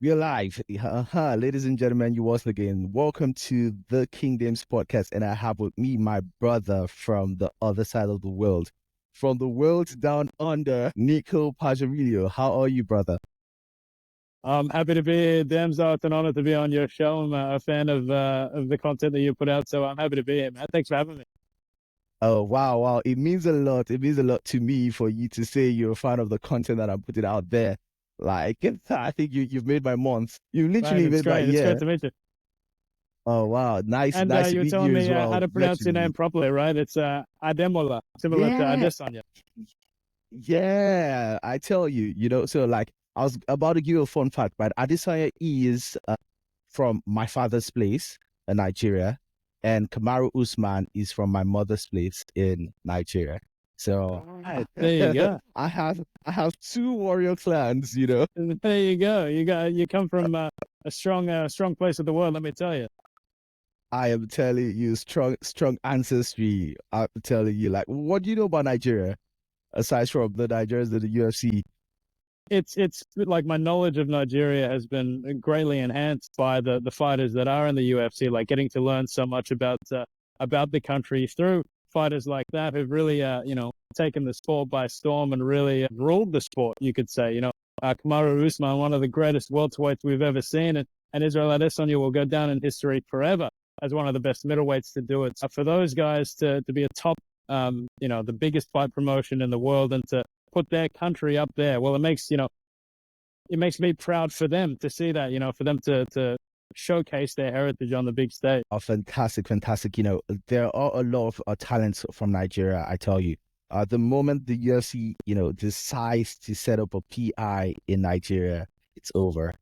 We're live. Ladies and gentlemen, you once again. Welcome to the Kingdoms podcast. And I have with me my brother from the other side of the world. From the world down under, Niko Pajarillo. How are you, brother? I'm happy to be here, Damso. It's an honor to be on your show. I'm a fan of the content that you put out, so I'm happy to be here, man. Thanks for having me. Oh, wow, wow. It means a lot. It means a lot to me for you to say you're a fan of the content that I'm putting out there. Like, I think you've made my month. You Man, literally it's made my great. It's great year. to meet you. Oh, wow. Nice, And nice to you were meet telling you as me how well, to pronounce your virtually. name properly, right? It's Ademola, similar to Yeah. Adesanya. Yeah, I tell you, so like I was about to give you a fun fact, but Adesanya is from my father's place in Nigeria, and Kamaru Usman is from my mother's place in Nigeria. So Right, there you go. I have two warrior clans. There you go. You come from a strong place of the world. Let me tell you. I am telling you, strong ancestry. I'm telling you, like, what do you know about Nigeria aside from the Nigerians in the UFC? It's like my knowledge of Nigeria has been greatly enhanced by the fighters that are in the UFC, like getting to learn so much about the country through fighters like that who've really taken the sport by storm and really ruled the sport, you could say. Kamaru Usman, one of the greatest welterweights we've ever seen, and Israel Adesanya will go down in history forever as one of the best middleweights to do it. So for those guys to be a top the biggest fight promotion in the world and to put their country up there. Well, it makes me proud for them to see that, for them to showcase their heritage on the big stage. Oh, fantastic, fantastic. There are a lot of talents from Nigeria, I tell you. The moment the UFC, decides to set up a PI in Nigeria, it's over.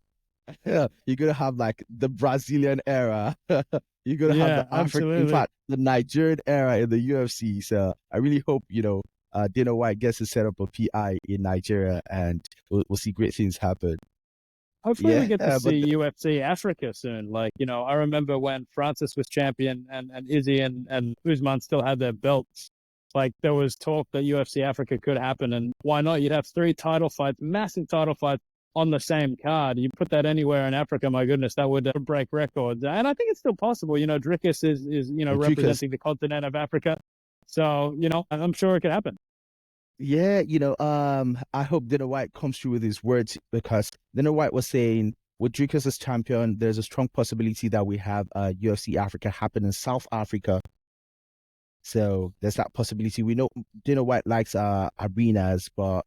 Yeah, you're gonna have like the Brazilian era. You're gonna have the Yeah, African, in absolutely. fact, the Nigerian era in the UFC. So I really hope, Dana White gets to set up a PI in Nigeria, and we'll see great things happen. Hopefully we Yeah, get to but see UFC Africa soon. Like, I remember when Francis was champion and Izzy and Usman still had their belts. Like there was talk that UFC Africa could happen, and why not? You'd have three title fights, massive title fights on the same card. You put that anywhere in Africa, my goodness, that would break records. And I think it's still possible. Drickus is Dricus. representing the continent of Africa, so I'm sure it could happen. Yeah, I hope Dana White comes through with his words because Dana White was saying with Dricus as champion, there's a strong possibility that we have UFC Africa happen in South Africa. So there's that possibility. We know Dana White likes arenas, but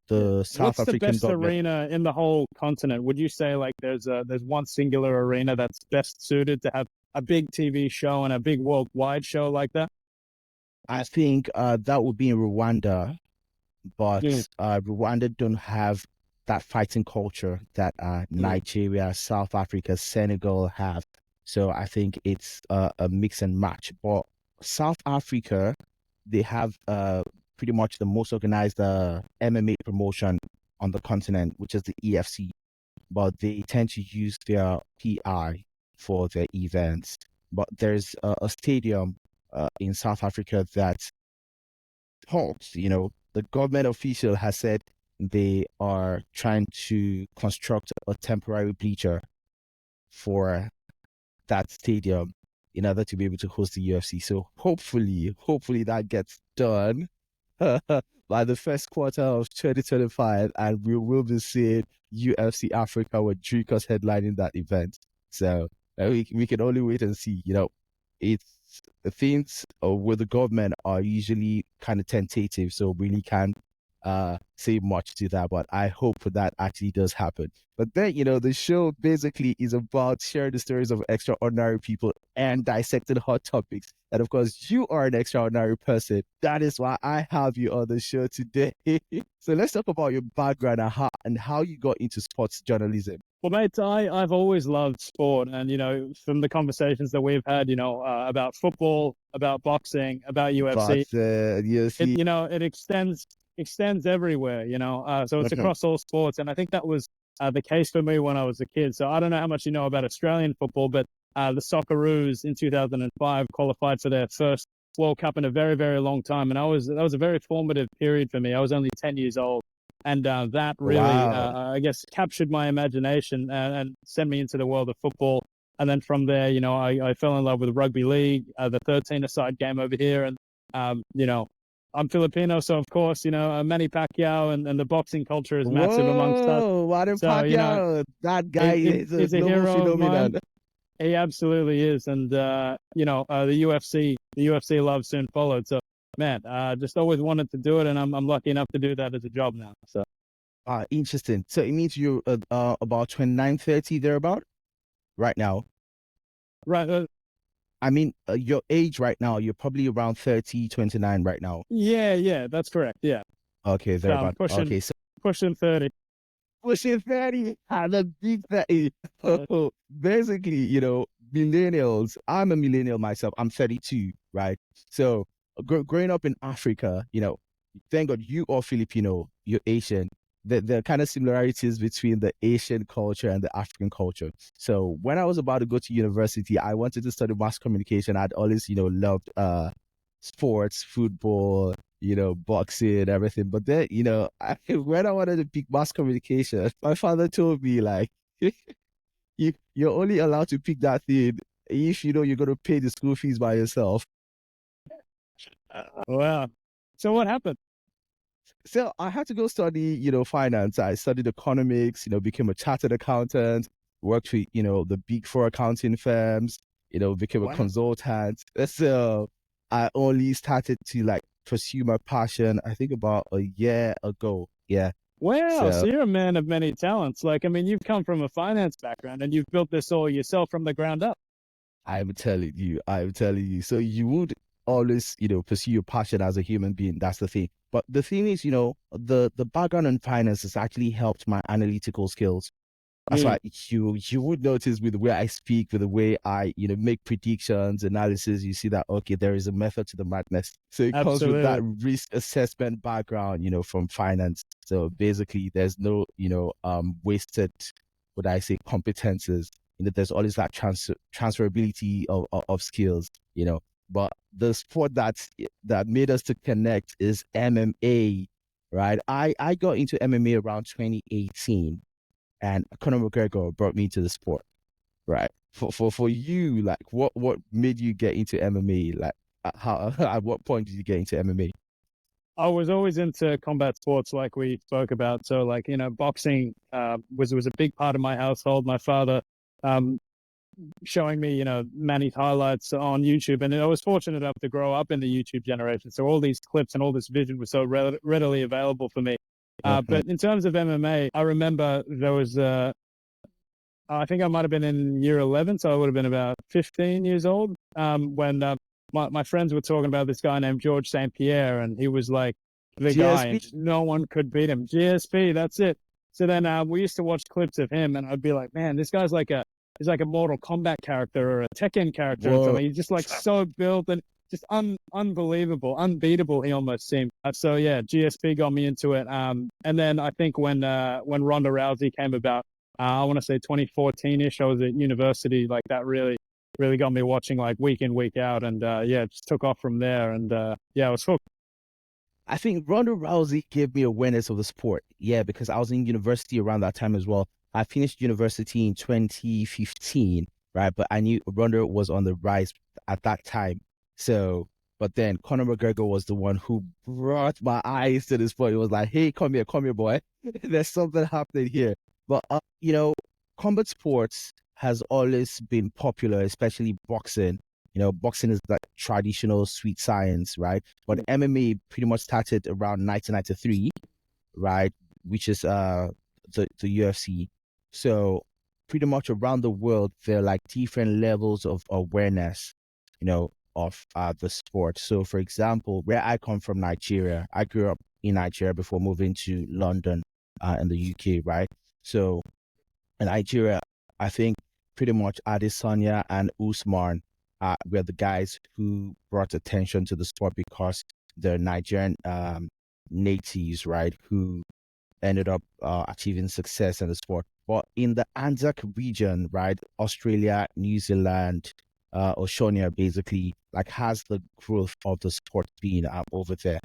Yeah. the South What's the African best government, arena in the whole continent? Would you say like there's one singular arena that's best suited to have a big TV show and a big worldwide show like that? I think that would be in Rwanda, Mm. but Rwanda don't have that fighting culture that Mm. Nigeria, South Africa, Senegal have. So I think it's a mix and match. But South Africa, they have pretty much the most organized MMA promotion on the continent, which is the EFC. But they tend to use their PI for their events. But there's a stadium in South Africa that talks, the government official has said they are trying to construct a temporary bleacher for that stadium in order to be able to host the UFC. So hopefully that gets done by the first quarter of 2025, and we will be seeing UFC Africa with Dricus headlining that event. So we can only wait and see. It's the things with the government are usually kind of tentative, so really can't say much to that. But I hope that actually does happen. But then, the show basically is about sharing the stories of extraordinary people and dissecting hot topics. And of course, you are an extraordinary person. That is why I have you on the show today. So let's talk about your background and how you got into sports journalism. Well, mate, I've always loved sport, and from the conversations that we've had, about football, about boxing, about UFC, But you it see, it extends everywhere. So it's across all sports, and I think that was the case for me when I was a kid. So I don't know how much you know about Australian football, but the Socceroos in 2005 qualified for their first World Cup in a very, very long time, and that was a very formative period for me. I was only 10 years old, and that really, Wow. I guess, captured my imagination and sent me into the world of football. And then from there, I fell in love with rugby league, the 13-a-side game over here, and I'm Filipino, so of course, Manny Pacquiao and the boxing culture is massive amongst us. Whoa, Manny So, Pacquiao, that guy is a he's a global hero of mine. phenomenon. He absolutely is, and the UFC love soon followed. So, man, just always wanted to do it, and I'm lucky enough to do that as a job now. So, Interesting. So it means you're about 29, 30 thereabout right now. right, I mean, your age right now, you're probably around 30, 29 right now. yeah, that's correct. Yeah, Okay, so I'm thereabout. pushing Okay, so pushing 30. pushing 30, the big 30. Uh, Oh, basically, millennials. I'm a millennial myself. I'm 32, right? So growing up in Africa, thank God you are Filipino, you're Asian. The kind of similarities between the Asian culture and the African culture. So when I was about to go to university, I wanted to study mass communication. I'd always, loved sports, football, boxing, everything. But then, when I wanted to pick mass communication, my father told me like, you're only allowed to pick that thing if you know you're going to pay the school fees by yourself. wow. So what happened? So I had to go study, finance. I studied economics, became a chartered accountant, worked with, the big four accounting firms, became a Wow. consultant. So I only started to like pursue my passion, I think about a year ago. Yeah. Wow. So So you're a man of many talents. Like, I mean, you've come from a finance background and you've built this all yourself from the ground up. I'm telling you. So you would always, pursue your passion as a human being. That's the thing. But the thing is, the background in finance has actually helped my analytical skills. That's Mm, why you would notice with the way I speak, with the way I, make predictions, analysis, you see that okay, there is a method to the madness. So it comes with that absolutely. risk assessment background, from finance. So basically there's no, wasted, would I say, competences. There's always that transferability of skills, But the sport that made us to connect is MMA, right? I got into MMA around 2018 and Conor McGregor brought me to the sport, right? For you, like what made you get into MMA? Like how at what point did you get into MMA? I was always into combat sports, like we spoke about. So, like, boxing was a big part of my household. My father um, showing me, Manny's highlights on YouTube, and I was fortunate enough to grow up in the YouTube generation. So all these clips and all this vision was so readily available for me. Mhm. But in terms of MMA, I remember there was I think I might have been in year 11, so I would have been about 15 years old when my friends were talking about this guy named George St. Pierre, and he was like the guy, and GSP. just no one could beat him. GSP, that's it. So then we used to watch clips of him, and I'd be like, man, this guy's like he's like a Mortal Kombat character or a Tekken character or Whoa. something. He's just like so built and just unbelievable, unbeatable. He almost seemed. So yeah, GSP got me into it. And then I think when Ronda Rousey came about. I want to say 2014-ish. I was at university. Like that really got me watching like week in, week out. And yeah, it just took off from there. And yeah, I was hooked. I think Ronda Rousey gave me awareness of the sport. Yeah, because I was in university around that time as well. I finished university in 2015, right? But I knew Ronda was on the rise at that time. So, but then Conor McGregor was the one who brought my eyes to this point. It was like, hey, come here, boy. There's something happening here. But, combat sports has always been popular, especially boxing. Boxing is like traditional sweet science, right? But MMA pretty much started around 1993, right? Which is the UFC. So pretty much around the world, there are like different levels of awareness, of the sport. So for example, where I come from, Nigeria, I grew up in Nigeria before moving to London, in the UK, right? So in Nigeria, I think pretty much Adesanya and Usman were the guys who brought attention to the sport because they're Nigerian natives, right, who ended up achieving success in the sport. But in the Anzac region, right, Australia, New Zealand, Oceania basically like has the growth of the sport being over there.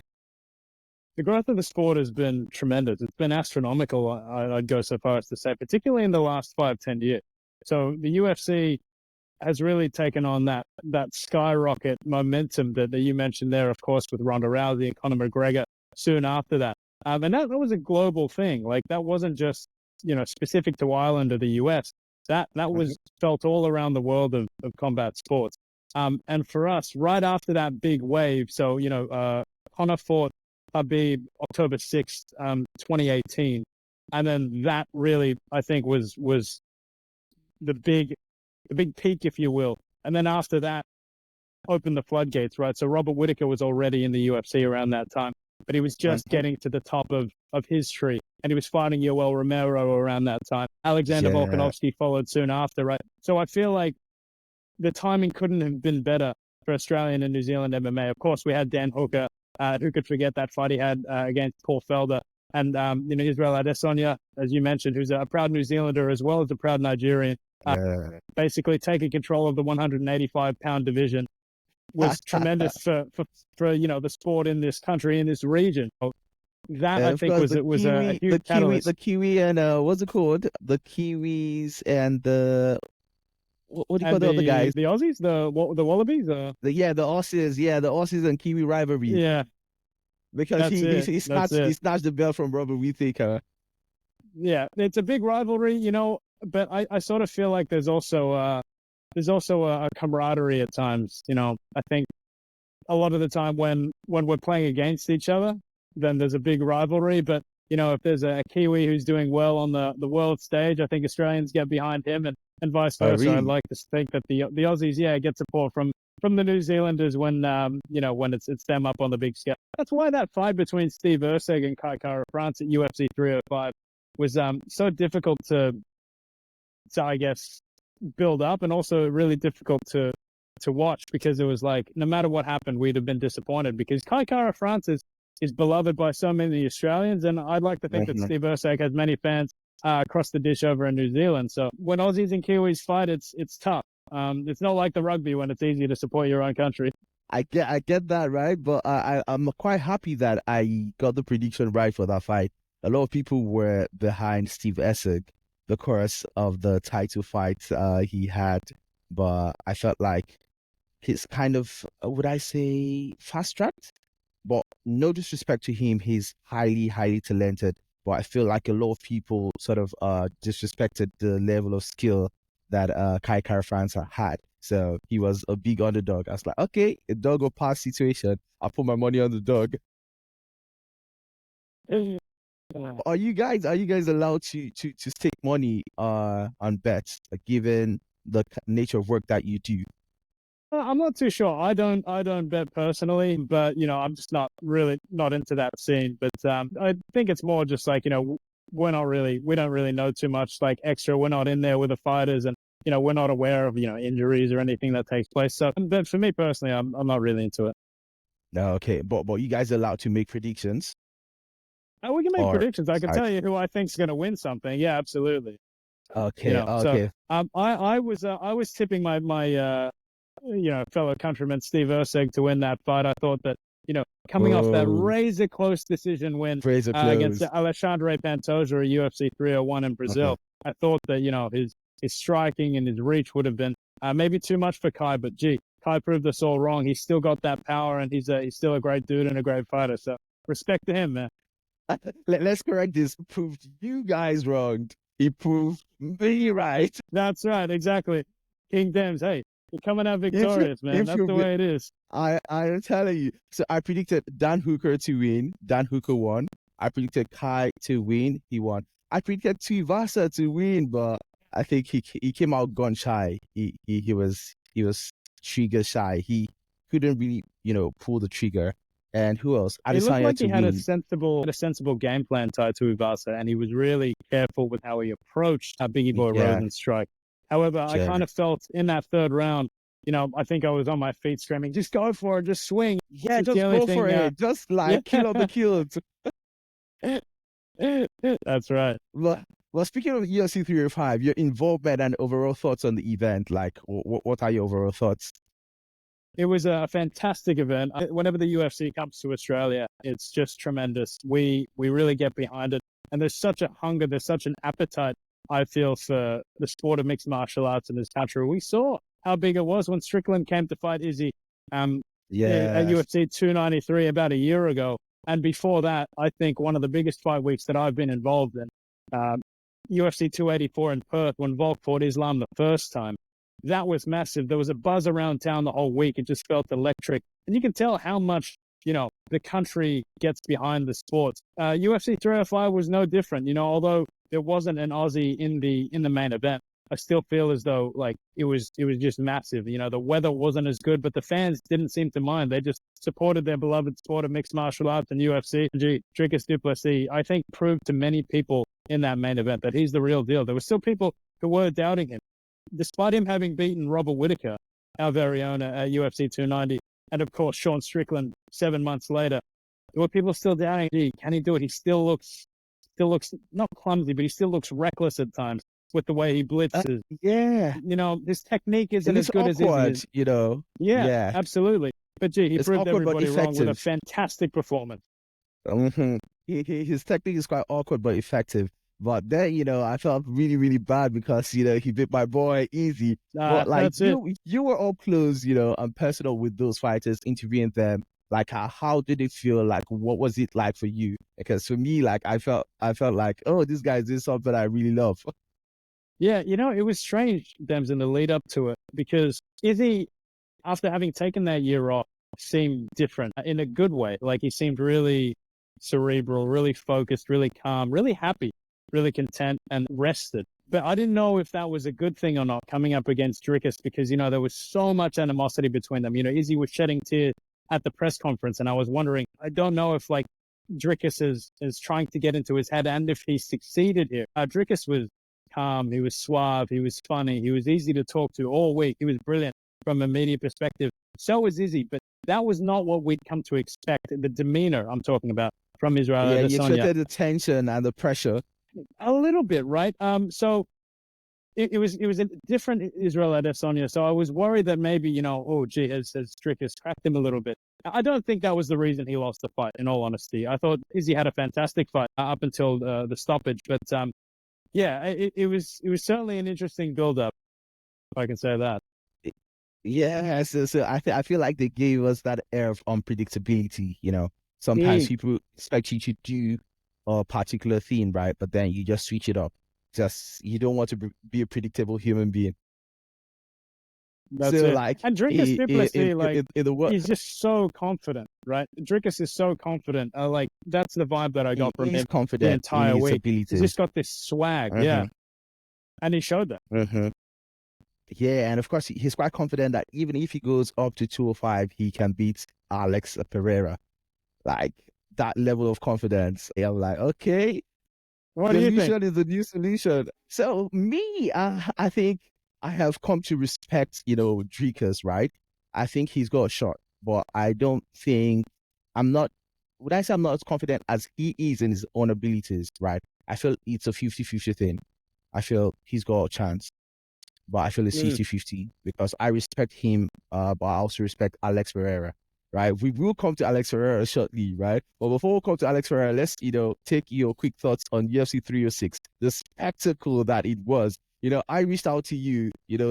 the growth of the sport has been tremendous. It's been astronomical. I'd go so far as to say, particularly in the last 5, 10 years. So the UFC has really taken on that skyrocket momentum that you mentioned there, of course, with Ronda Rousey and Conor McGregor soon after that. And that was a global thing. Like that wasn't just, specific to Ireland or the US. That Mhm. was felt all around the world of combat sports. And for us, right after that big wave, so, Conor fought Habib October 6th, 2018. And then that really, I think, was the big peak, if you will. And then after that, opened the floodgates, right? So Robert Whitaker was already in the UFC around that time, but he was just Mhm. getting to the top of his tree. And he was fighting Yoel Romero around that time. Alexander Yeah. Volkanovski followed soon after, right? So I feel like the timing couldn't have been better for Australian and New Zealand MMA. Of course, we had Dan Hooker. Who could forget that fight he had against Paul Felder? And, Israel Adesanya, as you mentioned, who's a proud New Zealander as well as a proud Nigerian, uh, Yeah. basically taking control of the 185-pound division was tremendous for the sport in this country, in this region. So that, I And of think, course, was a huge the catalyst. Kiwi, and what's it called? The Kiwis and the what do you call And the other guys? the Aussies, the Wallabies, The Aussies, the Aussies and Kiwi rivalry, yeah, because that's it. That's he it. snatched the belt from Robert Whittaker. Yeah, it's a big rivalry, but I sort of feel like there's also a camaraderie at times. I think a lot of the time when we're playing against each other, then there's a big rivalry. But if there's a Kiwi who's doing well on the world stage, I think Australians get behind him, and vice Oh, versa. I'd really? like to think that the Aussies, yeah, get support from the New Zealanders when when it's them up on the big scale. That's why that fight between Steve Erceg and Kai Kara France at UFC 305 was so difficult to I guess build up, and also really difficult to watch, because it was like no matter what happened, we'd have been disappointed, because Kai Kara France is beloved by so many Australians, and I'd like to think that Mhm. Steve Erceg has many fans across the dish over in New Zealand. So when Aussies and Kiwis fight, it's tough. It's not like the rugby when it's easy to support your own country. I get that, right, but I'm quite happy that I got the prediction right for that fight. A lot of people were behind Steve Essig, the course of the title fight he had, but I felt like he's kind of, would I say, fast tracked? But no disrespect to him, he's highly, highly talented. But I feel like a lot of people sort of disrespected the level of skill that Kai Kara France had. So he was a big underdog. I was like, okay, a dog or pass situation. I'll put my money on the dog. Are you guys allowed to stake money on bets, given the nature of work that you do? I'm not too sure. I don't bet personally, but I'm just not really not into that scene. But I think it's more just like we don't really know too much like extra. We're not in there with the fighters, and we're not aware of injuries or anything that takes place. So, but for me personally, I'm not really into it. No, okay, but you guys are allowed to make predictions, We can make or predictions. I can tell you who I think's going to win something. Yeah, absolutely. okay, So okay. I was tipping my fellow countryman Steve Erceg to win that fight. I thought that, coming off that Oh, razor close decision win Fraser against close. Alexandre Pantoja at UFC 301 in Uh-huh. Brazil, I thought that, his striking and his reach would have been maybe too much for Kai, but gee, Kai proved us all wrong. He's still got that power, and he's still a great dude and a great fighter. So respect to him, man. Let's correct this. Proved you guys wrong. He proved me right. That's right, exactly. King Dems, hey, you're coming out If victorious, man. if That's the you, way it is. I am telling you. So I predicted Dan Hooker to win. Dan Hooker won. I predicted Kai to win. He won. I predicted Tuivasa to win, but I think he came out gun shy. He was trigger shy. He couldn't really pull the trigger. And who else? He looked Adesanya like to he had a win. sensible game plan tied to Uvasa, and he was really careful with how he approached Biggie Boy Yeah, Rosen's strike. However, I kind yeah. of felt in that third round, I think I was on my feet screaming, "Just go for it, just swing." Yeah, It's the just only go for thing. it. Just Yeah, like kill all the kills. that's right. Well, well, speaking of UFC 305, your involvement and overall thoughts on the event, like what are your overall thoughts? It was a fantastic event. Whenever the UFC comes to Australia, it's just tremendous. We really get behind it, and there's such a hunger, there's such an appetite. I feel for the sport of mixed martial arts in this country. We saw how big it was when Strickland came to fight Izzy at Yes. UFC 293 about a year ago, and before that, I think one of the biggest fight weeks that I've been involved in, UFC 284 in Perth when Volk fought Islam the first time. That was massive. There was a buzz around town the whole week. It just felt electric. And you can tell how much, the country gets behind the sports. UFC 305 was no different, although there wasn't an Aussie in the main event. I still feel as though like it was just massive. The weather wasn't as good, but the fans didn't seem to mind. They just supported their beloved sport of mixed martial arts and UFC. Dricus du Plessis, I think, proved to many people in that main event that he's the real deal. There were still people who were doubting him. Despite him having beaten Robert Whittaker, our very own at UFC 290, and of course Sean Strickland 7 months later, there were people still doubting, can he do it? He still looks not clumsy, but he still looks reckless at times with the way he blitzes. Yeah. His technique isn't as It's good awkward, as Izzy. Yeah, Yeah. absolutely. But he It's proved awkward but everybody wrong with a effective. fantastic performance. His technique is quite awkward but effective. But then, I felt really, really bad because, he bit my boy easy. But like That's it. you were all close, and personal with those fighters, interviewing them. Like how did it feel? Like what was it like for you? Because for me, like I felt like, oh, this guy is doing something I really love. Yeah, it was strange, Dems, in the lead up to it, because Izzy, after having taken that year off, seemed different in a good way. Like he seemed really cerebral, really focused, really calm, really happy, really content and rested. But I didn't know if that was a good thing or not coming up against Dricus because, there was so much animosity between them. Izzy was shedding tears at the press conference, and I was wondering, I don't know if like Dricus is trying to get into his head and if he succeeded here. Dricus was calm, he was suave, he was funny, he was easy to talk to all week. He was brilliant from a media perspective. So was Izzy, but that was not what we'd come to expect. The demeanor I'm talking about from Israel Yeah, you Adesanya. expected the tension and the pressure. A little bit, right? So it was a different Israel Adesanya. So I was worried that maybe, has Dricus cracked him a little bit. I don't think that was the reason he lost the fight, in all honesty. I thought Izzy had a fantastic fight up until the stoppage. But yeah, it was certainly an interesting build-up, if I can say that. Yeah, so I feel like they gave us that air of unpredictability. Sometimes Mm, people expect you to do a particular thing, right? But then you just switch it up. Just you don't want to be a predictable human being. that's So it. like And Dricus du Plessis, like, in the work, he's just so confident, right? Dricus is so confident. Like, that's the vibe that I got he from is him the confident in entire his week. He's abilities. just got this swag, yeah. Mm-hmm, And he showed that. mm-hmm. Yeah, and of course he's quite confident that even if he goes up to 205, he can beat Alex Pereira. Like that level of confidence. I'm like, okay, What do you think? delusion is the new solution. So me, I think I have come to respect, Dricus, right? I think he's got a shot, but I don't think I'm not. Would I say I'm not as confident as he is in his own abilities, right? I feel it's a 50-50 thing. I feel he's got a chance, but I feel it's Mm. 50-50 because I respect him, but I also respect Alex Pereira, right? We will come to Alex Pereira shortly, right? But before we come to Alex Pereira, let's, take your quick thoughts on UFC 306, the spectacle that it was. I reached out to you,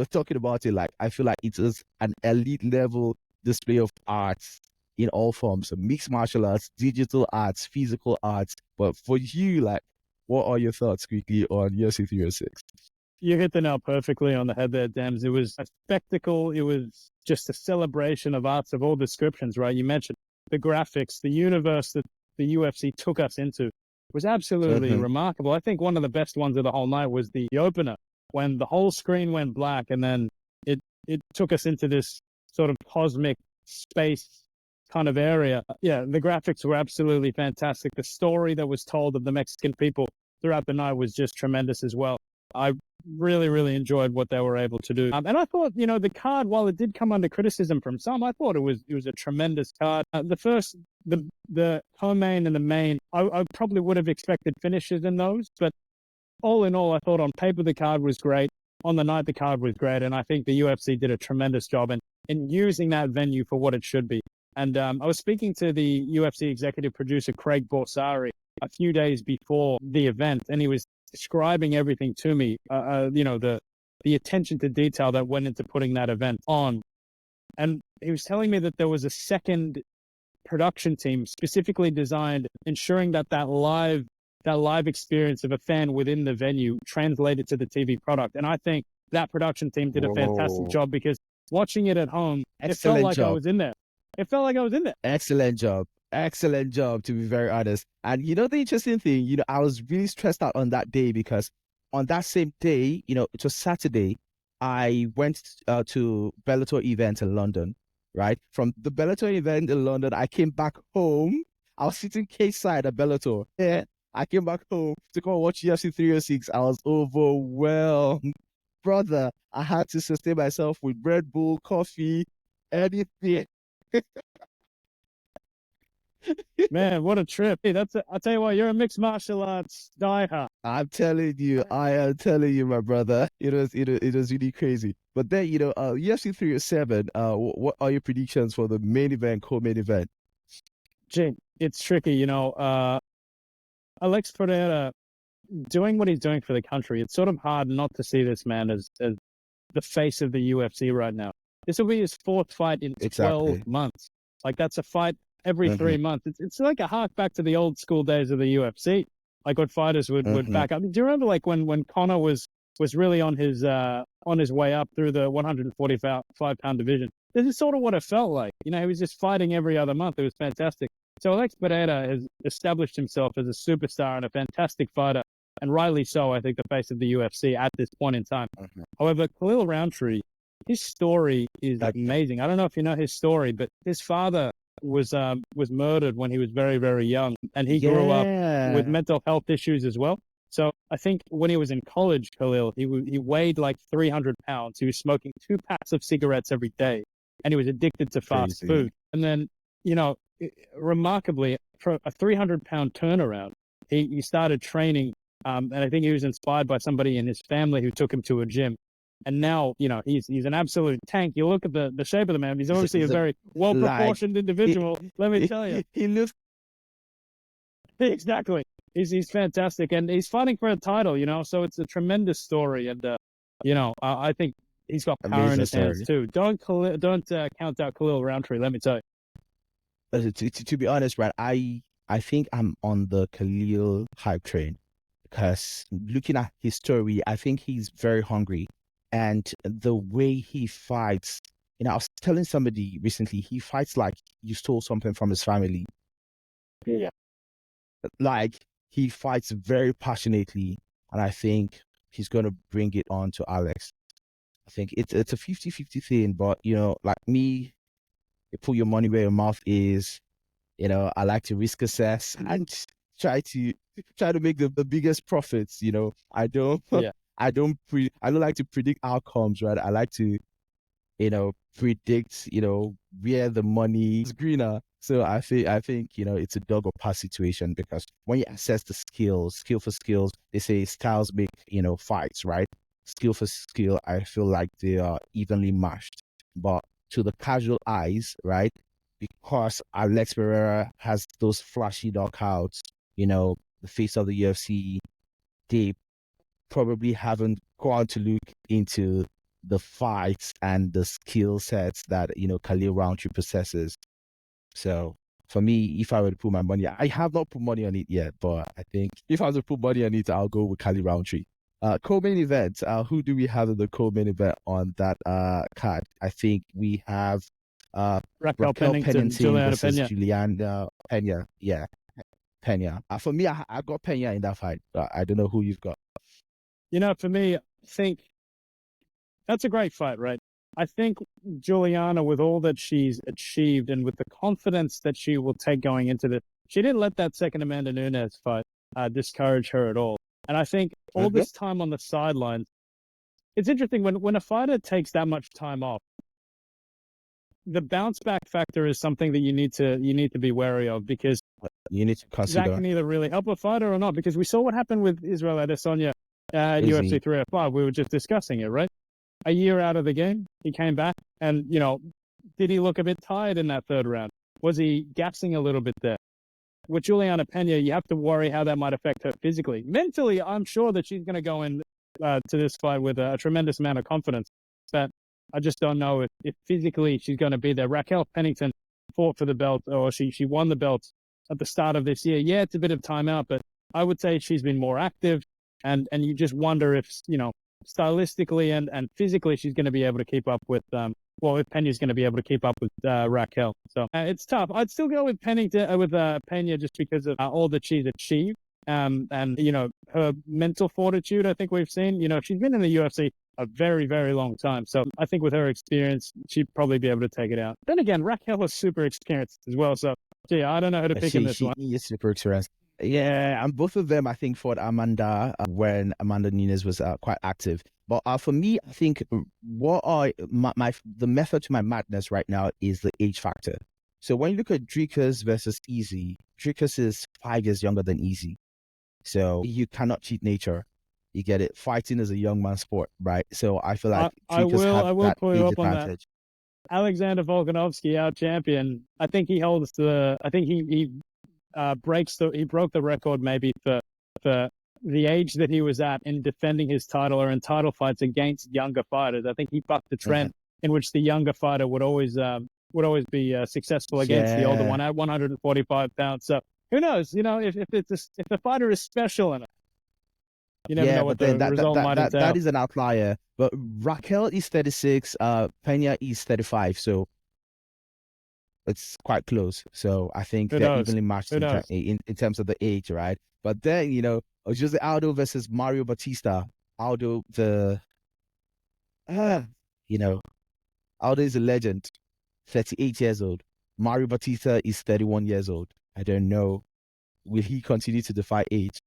talking about it, like, I feel like it is an elite level display of arts in all forms, mixed martial arts, digital arts, physical arts. But for you, like, what are your thoughts quickly on UFC 306? You hit the nail perfectly on the head there, Dems. It was a spectacle. It was just a celebration of arts of all descriptions, right? You mentioned the graphics, the universe that the UFC took us into was absolutely Mm-hmm. remarkable. I think one of the best ones of the whole night was the opener when the whole screen went black and then it took us into this sort of cosmic space kind of area. Yeah, the graphics were absolutely fantastic. The story that was told of the Mexican people throughout the night was just tremendous as well. I really, really enjoyed what they were able to do. And I thought, the card, while it did come under criticism from some, I thought it was a tremendous card. The co-main and the main, I probably would have expected finishes in those, but all in all, I thought on paper the card was great. On the night, the card was great, and I think the UFC did a tremendous job. And in using that venue for what it should be. And I was speaking to the UFC executive producer, Craig Borsari, a few days before the event, and he was describing everything to me, the attention to detail that went into putting that event on. And he was telling me that there was a second production team specifically designed, ensuring that live experience of a fan within the venue translated to the TV product. And I think that production team did a fantastic job, because watching it at home, it felt like I was in there. It felt like I was in there. Excellent job. Excellent job, to be very honest. And the interesting thing, I was really stressed out on that day, because on that same day, it was Saturday, I went to Bellator event in London, right? From the Bellator event in London, I came back home. I was sitting cage side at Bellator. Yeah, I came back home to go watch UFC 306. I was overwhelmed. Brother, I had to sustain myself with Red Bull, coffee, anything. Man, what a trip. Hey, I'll tell you what, you're a mixed martial arts diehard. I'm telling you, I am telling you, my brother. It was really crazy. But then, UFC 307, what are your predictions for the main event, co-main event? Gee, it's tricky, Alex Pereira doing what he's doing for the country. It's sort of hard not to see this man as the face of the UFC right now. This will be his fourth fight in 12 months. Like, that's a fight every 3 months. It's like a hark back to the old school days of the UFC, like what fighters would back up. Do you remember, like, when Conor was really on his way up through the 145-pound division? This is sort of what it felt like. He was just fighting every other month. It was fantastic. So Alex Pereira has established himself as a superstar and a fantastic fighter, and rightly so, I think, the face of the UFC at this point in time. However, Khalil Roundtree, his story is amazing. I don't know if you know his story, but his father was murdered when he was very, very young, and he grew up with mental health issues as well. So I think when he was in college, Khalil, he weighed like 300 pounds. He was smoking 2 packs of cigarettes every day, and he was addicted to fast food. And then, remarkably, for a 300-pound turnaround, he started training, and I think he was inspired by somebody in his family who took him to a gym. And now, he's an absolute tank. You look at the shape of the man. He's obviously a very well-proportioned individual. Let me tell you. He looks... Exactly. He's fantastic. And he's fighting for a title, so it's a tremendous story. And, I think he's got power in his hands too. Don't count out Khalil Roundtree, let me tell you. To be honest, right, I think I'm on the Khalil hype train, because looking at his story, I think he's very hungry. And the way he fights, I was telling somebody recently, he fights like you stole something from his family. Yeah. Like, he fights very passionately, and I think he's going to bring it on to Alex. I think it's a 50-50 thing, but, like me, you put your money where your mouth is. I like to risk assess and try to make the biggest profits. I don't... Yeah. I don't like to predict outcomes, right? I like to, predict, where the money is greener. So I think, it's a dog or pass situation, because when you assess the skill for skills, they say styles make, fights, right? Skill for skill, I feel like they are evenly matched. But to the casual eyes, right? Because Alex Pereira has those flashy knockouts, the face of the UFC, they probably haven't gone to look into the fights and the skill sets that, Khalil Roundtree possesses. So for me, if I were to put my money, I have not put money on it yet, but I think if I was to put money on it, I'll go with Khalil Roundtree. Co-main event, who do we have in the co-main event on that card? I think we have Raquel Pennington versus Pena. Juliana Pena. Yeah, Pena. For me, I got Pena in that fight. I don't know who you've got. For me, I think that's a great fight, right? I think Juliana, with all that she's achieved and with the confidence that she will take going into this, she didn't let that second Amanda Nunes fight discourage her at all. And I think all this time on the sidelines, it's interesting when a fighter takes that much time off, the bounce back factor is something that you need to be wary of, because you need to consider that can either really help a fighter or not. Because we saw what happened with Israel Adesanya at UFC 305. We were just discussing it, right? a year out of the game. He came back, and did he look a bit tired in that third round? Was he gassing a little bit there? With Juliana Pena, you have to worry how that might affect her physically. Mentally, I'm sure that she's going to go in to this fight with a tremendous amount of confidence. But I just don't know if physically she's going to be there. Raquel Pennington fought for the belt, or she won the belt at the start of this year. Yeah, it's a bit of time out, but I would say she's been more active, and you just wonder if stylistically and physically she's going to be able to keep up with if Pena's going to be able to keep up with Raquel. So it's tough. I'd still go with Pennington with Pena just because of all that she's achieved. And her mental fortitude. I think we've seen. She's been in the UFC a very, very long time. So I think with her experience, she'd probably be able to take it out. Then again, Raquel is super experienced as well. So I don't know who to pick in this one. She is super experienced. Yeah, and both of them, I think, fought Amanda when Amanda Nunes was quite active. But for me, I think the method to my madness right now is the age factor. So when you look at Dricus versus Easy, Dricus is 5 years younger than Easy. So you cannot cheat nature. You get it. Fighting is a young man's sport, right? So I feel like Dricus I will that pull you age up on advantage. that. Alexander Volkanovski, our champion. I think he holds the. I think he broke the record maybe for the age that he was at in defending his title or in title fights against younger fighters. I think he bucked the trend in which the younger fighter would always be successful against the older one at 145 pounds. So who knows? If the fighter is special enough, you never know what the result might entail. That is an outlier. But Raquel is 36, Pena is 35, so it's quite close. So I think they're evenly matched in terms of the age, right? But then, Jose Aldo versus Mario Batista. Aldo, Aldo is a legend, 38 years old. Mario Batista is 31 years old. I don't know. Will he continue to defy age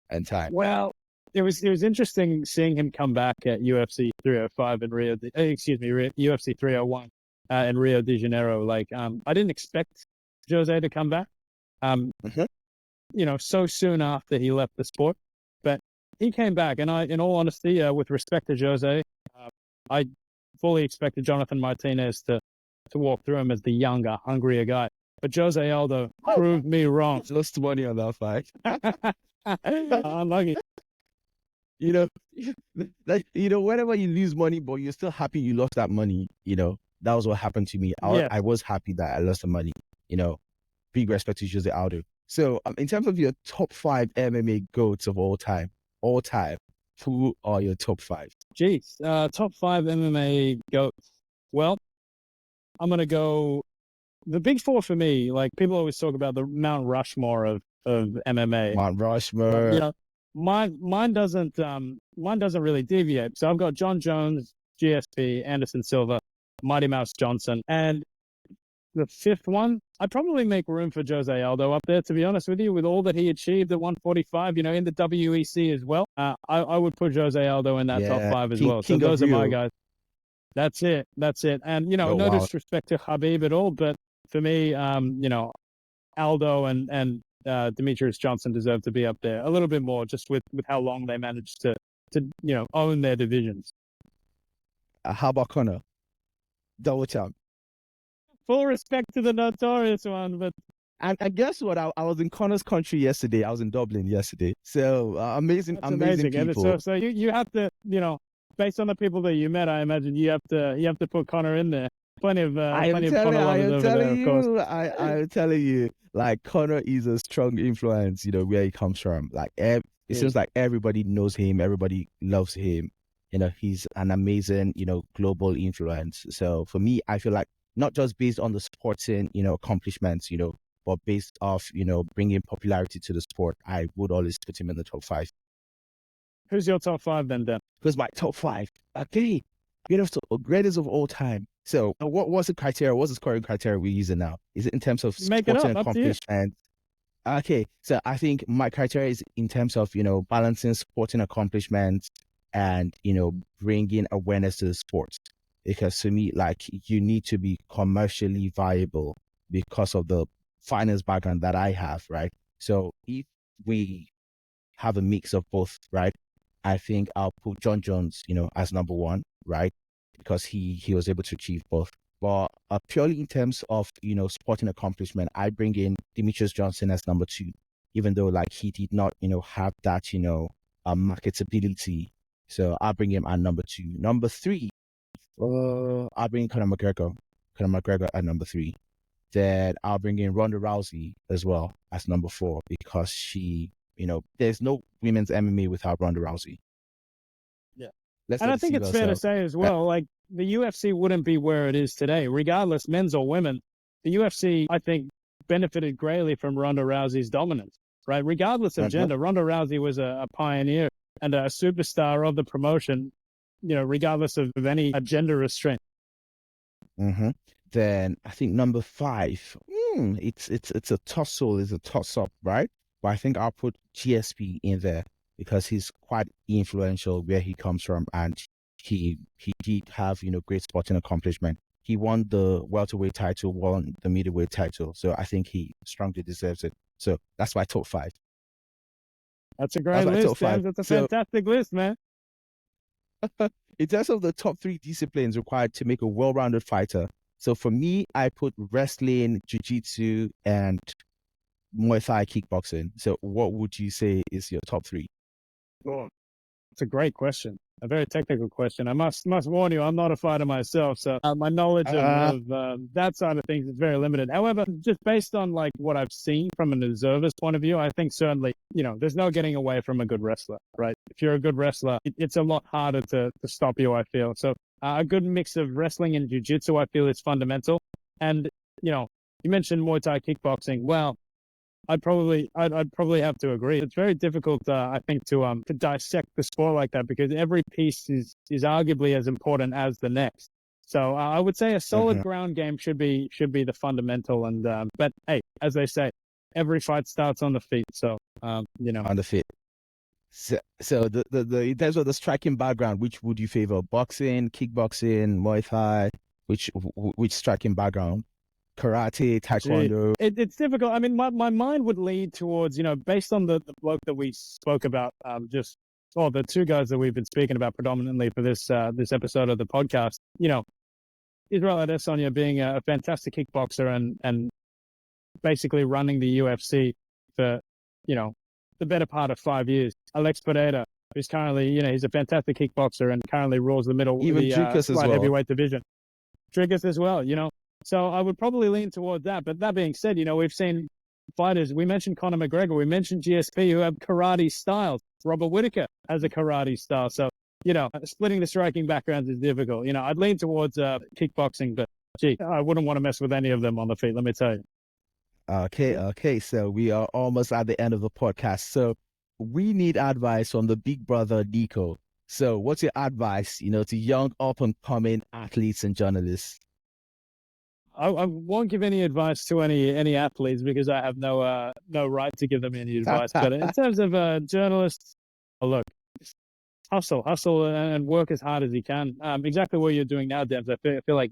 and time? Well, it was interesting seeing him come back at UFC 305 in UFC 301 in Rio de Janeiro. Like, I didn't expect Jose to come back. So soon after he left the sport, but he came back, and in all honesty, with respect to Jose, I fully expected Jonathan Martinez to walk through him as the younger, hungrier guy. But Jose Aldo proved me wrong. Lost money on that fight. Unlucky. Whenever you lose money, but you're still happy you lost that money, that was what happened to me. I was happy that I lost the money, big respect to Jose Aldo. So in terms of your top 5 MMA GOATs of all time, who are your top 5? Jeez, top 5 MMA GOATs. Well, I'm going to go the big 4 for me. Like, people always talk about the Mount Rushmore of MMA. Mount Rushmore. Mine doesn't really deviate. So I've got John Jones, GSP, Anderson Silva, Mighty Mouse Johnson, and the 5th one, I'd probably make room for Jose Aldo up there, to be honest with you, with all that he achieved at 145, in the WEC as well. I would put Jose Aldo in that top 5 as well. So those are my guys. That's it. And, no disrespect to Khabib at all, but for me, Aldo and Demetrius Johnson deserve to be up there a little bit more, just with how long they managed to own their divisions. How about Conor? Double champ. Full respect to the notorious one, but and guess what? I was in Conor's country yesterday. I was in Dublin yesterday. So amazing people. So you have to, based on the people that you met, I imagine you have to put Conor in there. Plenty of Conor lovers over there, of course. I'm telling you, like, Conor is a strong influence. Where he comes from. Like, it seems like everybody knows him. Everybody loves him. He's an amazing, global influence. So for me, I feel like not just based on the sporting, accomplishments, but based off, bringing popularity to the sport, I would always put him in the top 5. Who's your top 5 then, Dan? Who's my top 5? Okay. Greatest of all time. So what's the criteria? What's the scoring criteria we're using now? Is it in terms of sporting accomplishment? Okay. So I think my criteria is in terms of, balancing sporting accomplishments and, bringing awareness to the sport. Because to me, like, you need to be commercially viable because of the finance background that I have, right? So if we have a mix of both, right, I think I'll put John Jones, as number 1, right? because he was able to achieve both. But purely in terms of sporting accomplishment, I bring in Demetrius Johnson as number two, even though like he did not have that marketability. So I bring him at number two. Number three, I'll bring Conor McGregor. Conor McGregor at number three. Then I'll bring in Ronda Rousey as well as number four because there's no women's MMA without Ronda Rousey. Yeah. Let's And not I think deceive it's fair to ourselves. say as well, like the UFC wouldn't be where it is today, regardless, men's or women. The UFC, I think, benefited greatly from Ronda Rousey's dominance, right? Regardless of Uh-huh. gender, Ronda Rousey was a pioneer and a superstar of the promotion, regardless of any gender restraint. Mm-hmm. Then I think number five, it's a tussle, it's a toss up, right? But I think I'll put GSP in there because he's quite influential where he comes from, and he did have great sporting accomplishment. He won the welterweight title, won the middleweight title, so I think he strongly deserves it. So that's my top five. That's a That's great my top list, five. James. That's a So fantastic list, man. in terms of the top three disciplines required to make a well-rounded fighter, so for me, I put wrestling, jiu-jitsu, and Muay Thai kickboxing. So what would you say is your top three? Oh, it's a great question. A very technical question. I must warn you, I'm not a fighter myself, so my knowledge Uh, of that side of things is very limited. However, just based on like what I've seen from an observer's point of view, I think certainly there's no getting away from a good wrestler, right? If you're a good wrestler, it's a lot harder to stop you. I feel so. A good mix of wrestling and jiu-jitsu, I feel, is fundamental. And you mentioned Muay Thai kickboxing. Well, I'd probably have to agree. It's very difficult, I think, to dissect the sport like that because every piece is arguably as important as the next. So I would say a solid mhm, ground game should be the fundamental. And but hey, as they say, every fight starts on the feet. So on the fit. So the in terms of the striking background, which would you favor? Boxing, kickboxing, Muay Thai? Which striking background? Karate, gee, Taekwondo. it's difficult. I mean, my mind would lead towards based on the bloke that we spoke about, just the two guys that we've been speaking about predominantly for this episode of the podcast. Israel Adesanya being a fantastic kickboxer and basically running the UFC for the better part of 5 years. Alex Pereira, who's currently he's a fantastic kickboxer and currently rules Even the Dricus as light well. heavyweight division. Triggers as well. So I would probably lean towards that. But that being said, we've seen fighters. We mentioned Conor McGregor. We mentioned GSP who have karate styles. Robert Whittaker has a karate style. So, splitting the striking backgrounds is difficult. I'd lean towards kickboxing, but gee, I wouldn't want to mess with any of them on the feet, let me tell you. Okay. So we are almost at the end of the podcast. So we need advice from the big brother Niko. So what's your advice, to young up and coming athletes and journalists? I won't give any advice to any athletes because I have no right to give them any advice. But in terms of journalists, look, hustle and work as hard as you can. Exactly what you're doing now, Debs. I feel like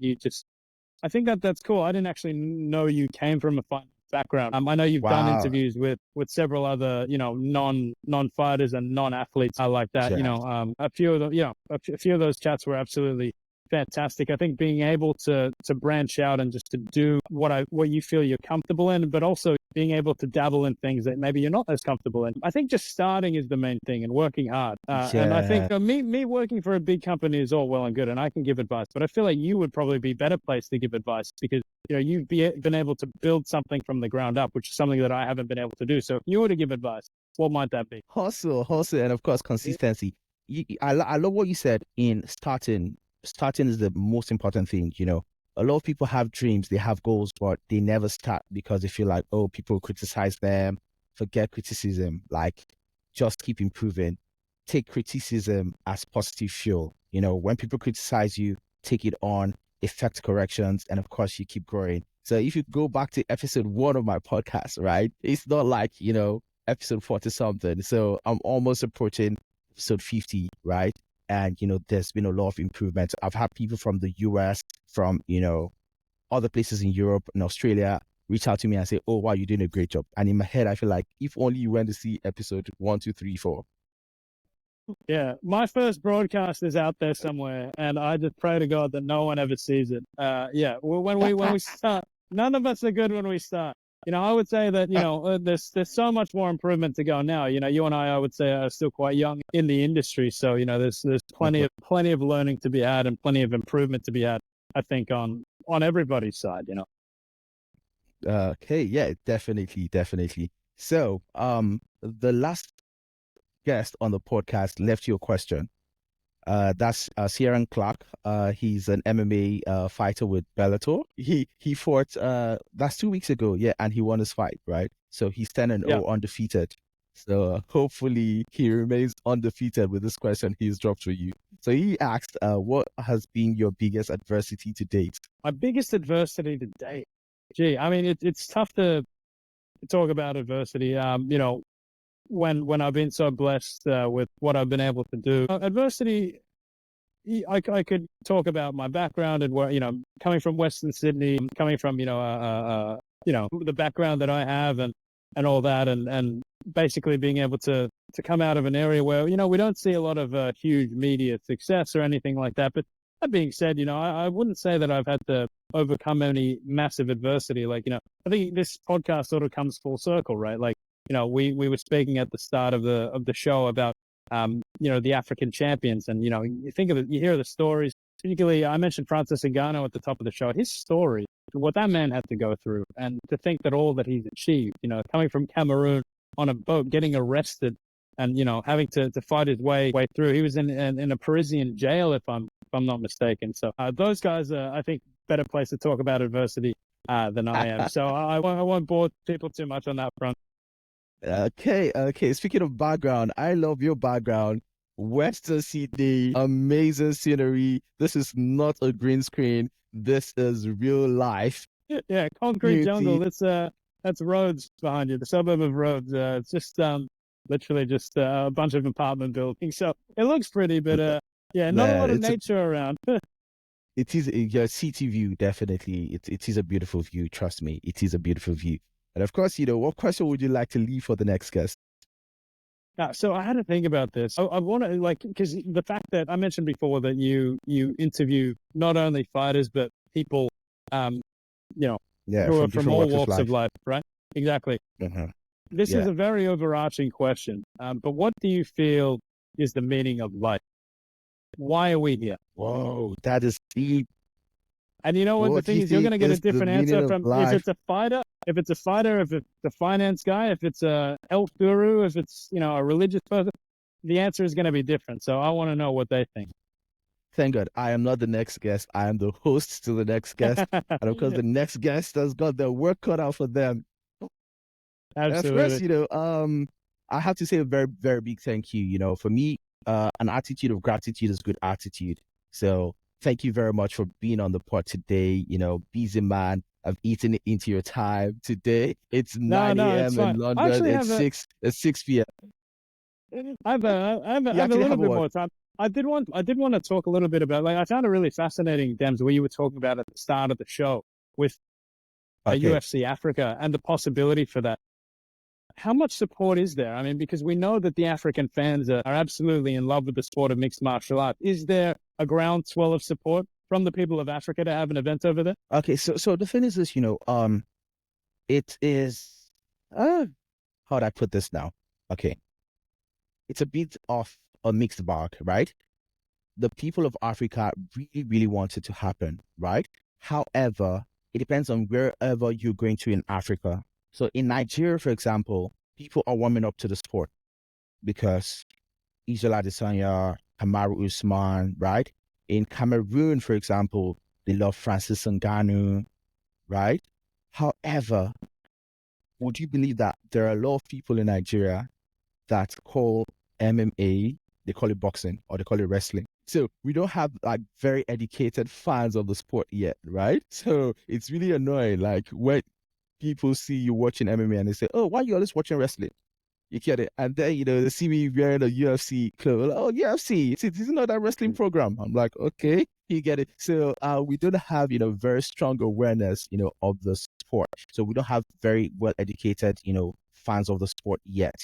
I think that's cool. I didn't actually know you came from a finance background. I know you've done Wow. interviews with several other, non fighters and non athletes like that. Yeah. A few of them, a few of those chats were absolutely fantastic. I think being able to branch out and just to do what you feel you're comfortable in, but also being able to dabble in things that maybe you're not as comfortable in. I think just starting is the main thing and working hard. And I think Yeah. me working for a big company is all well and good, and I can give advice, but I feel like you would probably be better placed to give advice because you've been able to build something from the ground up, which is something that I haven't been able to do. So if you were to give advice, what might that be? Hustle, and of course consistency. I love what you said in starting. Starting is the most important thing. A lot of people have dreams, they have goals, but they never start because they feel like, oh, people criticize them. Forget criticism. Like, just keep improving. Take criticism as positive fuel. When people criticize you, take it on, effect corrections, and of course, you keep growing. So if you go back to episode one of my podcast, right, it's not like, episode 40 something. So I'm almost approaching episode 50, right? And, there's been a lot of improvements. I've had people from the US, from, other places in Europe and Australia reach out to me and say, oh, wow, you're doing a great job. And in my head, I feel like if only you went to see episode 1, 2, 3, 4. Yeah, my first broadcast is out there somewhere, and I just pray to God that no one ever sees it. Yeah, well, when we start, none of us are good when we start. I would say that there's so much more improvement to go now. You and I would say, are still quite young in the industry, so there's plenty of learning to be had and plenty of improvement to be had. I think on everybody's side. Okay, yeah, definitely, definitely. So, the last guest on the podcast left you a question. That's Ciaran Clark. He's an MMA fighter with Bellator. He fought that's 2 weeks ago, yeah, and he won his fight, right? So he's 10 and Yeah. 0 undefeated. So hopefully he remains undefeated with this question he's dropped for you. So he asked, what has been your biggest adversity to date? My biggest adversity to date. Gee, I mean, it's tough to talk about adversity. When I've been so blessed with what I've been able to do. Adversity, I could talk about my background and where, coming from Western Sydney, coming from, the background that I have and all that, and basically being able to come out of an area where, we don't see a lot of huge media success or anything like that. But that being said, I wouldn't say that I've had to overcome any massive adversity. Like, I think this podcast sort of comes full circle, right? Like, we were speaking at the start of the show about the African champions. And, you think of it, you hear the stories, particularly I mentioned Francis Ngannou at the top of the show, his story, what that man had to go through. And to think that all that he's achieved, coming from Cameroon on a boat, getting arrested and, having to fight his way through. He was in a Parisian jail, if I'm not mistaken. So those guys are, I think, better place to talk about adversity than I am. So I won't bore people too much on that front. Okay. Speaking of background, I love your background. Western Sydney, amazing scenery. This is not a green screen. This is real life. Yeah, concrete jungle. Beauty. That's Rhodes behind you, the suburb of Rhodes. It's just literally just a bunch of apartment buildings. So it looks pretty, but yeah, not a lot Man, of nature around. it is your city view, definitely. It is a beautiful view. Trust me, it is a beautiful view. And of course, what question would you like to leave for the next guest? So I had to think about this. I want to because the fact that I mentioned before that you interview not only fighters but people, Yeah, who are from from different all walks of walks of life. life, right? Exactly. Uh-huh. This is Yeah. a very overarching question. But what do you feel is the meaning of life? Why are we here? Whoa, that is deep. And you know what? The What do thing you is, you're going think to get a is the different meaning answer of from if life? it's a fighter, if it's a finance guy, if it's a health guru, if it's, a religious person. The answer is going to be different. So I want to know what they think. Thank God, I am not the next guest. I am the host to the next guest. And of course, the next guest has got their work cut out for them. And of course, Absolutely. I have to say a very, very big thank you. For me, an attitude of gratitude is good attitude. So thank you very much for being on the pod today. Busy man. I've eaten it into your time today. It's No, 9 no, it's a.m. fine. in I London. actually It's have a, 6 p.m. I have a, I You have a actually little have a bit what? more time. I did want to talk a little bit about, like, I found it really fascinating, Dems, what you were talking about at the start of the show with Okay. UFC Africa and the possibility for that. How much support is there? I mean, because we know that the African fans are absolutely in love with the sport of mixed martial art. Is there a groundswell of support from the people of Africa to have an event over there? Okay. So the thing is this, it is, how do I put this now? Okay. It's a bit of a mixed bag, right? The people of Africa really, really want it to happen, right? However, it depends on wherever you're going to in Africa. So in Nigeria, for example, people are warming up to the sport because Isola Adesanya, Kamaru Usman, right? In Cameroon, for example, they love Francis Ngannou, right? However, would you believe that there are a lot of people in Nigeria that call MMA, they call it boxing or they call it wrestling. So we don't have like very educated fans of the sport yet, right? So it's really annoying. Like when people see you watching MMA and they say, "Oh, why are you always watching wrestling?" You get it, and then they see me wearing a UFC clothes. Like, oh, UFC, it's not that wrestling program. I'm like, okay, you get it. So we don't have very strong awareness of the sport. So we don't have very well educated fans of the sport yet.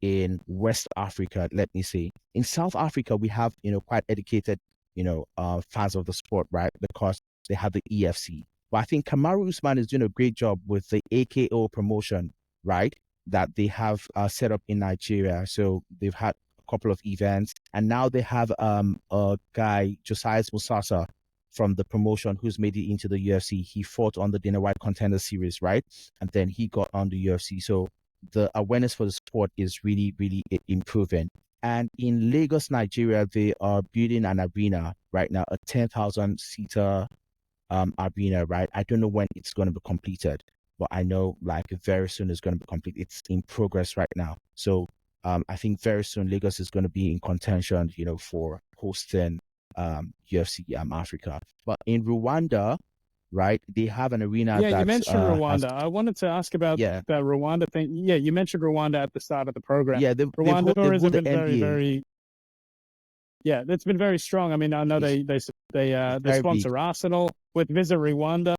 in West Africa, let me say. In South Africa, we have, quite educated, fans of the sport, right? Because they have the EFC. But I think Kamaru Usman is doing a great job with the AKO promotion, right? That they have set up in Nigeria. So they've had a couple of events, and now they have a guy, Josiah Musasa, from the promotion who's made it into the UFC. He fought on the Dana White Contender Series, right? And then he got on the UFC. So the awareness for the sport is really, really improving. And in Lagos, Nigeria, they are building an arena right now, a 10,000 seater arena, right? I don't know when it's going to be completed, but I know like very soon it's going to be complete. It's in progress right now. So I think very soon Lagos is going to be in contention, for hosting UFC Africa. But in Rwanda, right, they have an arena Yeah, you that mentioned has, Rwanda. I wanted to ask about yeah, that Rwanda thing. Yeah, you mentioned Rwanda at the start of the program. yeah, Rwanda they've tourism won the been very, NBA. very, yeah, it's been very strong. I mean, I know It's, they very big. sponsor Arsenal with Visit Rwanda.